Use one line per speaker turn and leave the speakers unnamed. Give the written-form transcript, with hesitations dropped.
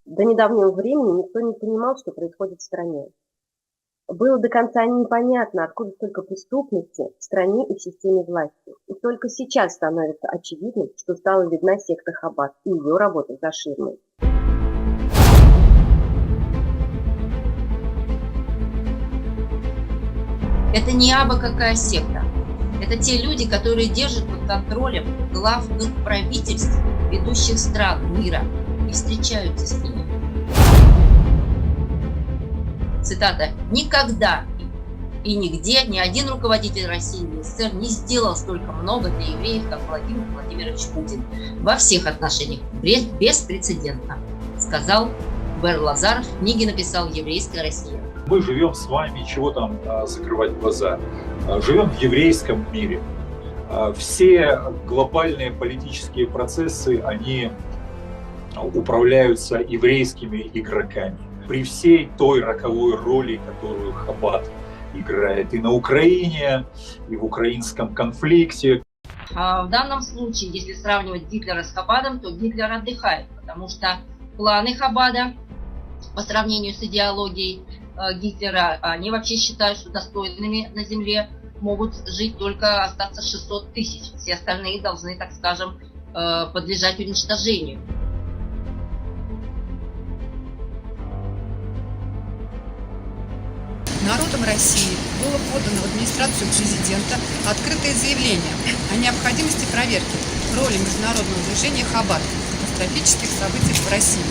До недавнего времени никто не понимал, что происходит в стране. Было до конца непонятно, откуда столько преступности в стране и в системе власти. И только сейчас становится очевидным, что стала видна секта Хаббат и ее работа за ширмой.
Это не абы какая секта. Это те люди, которые держат под контролем главных правительств ведущих стран мира и встречаются с ними. Цитата. «Никогда и нигде ни один руководитель России или СССР не сделал столько много для евреев, как Владимир Владимирович Путин. Во всех отношениях беспрецедентно», сказал Бер Лазаров, в книге написал «Еврейская Россия».
Мы живем с вами, чего там закрывать глаза, живем в еврейском мире. Все глобальные политические процессы, они управляются еврейскими игроками. При всей той роковой роли, которую Хаббат играет и на Украине, и в украинском конфликте.
В данном случае, если сравнивать Гитлера с Хаббатом, то Гитлер отдыхает, потому что планы Хаббата по сравнению с идеологией Гитлера, они вообще считают, что достойными на земле могут жить только остаться 600 тысяч. Все остальные должны, так скажем, подлежать уничтожению.
Народом России было подано в администрацию президента открытое заявление о необходимости проверки роли международного движения Хаббат в катастрофических событиях в России.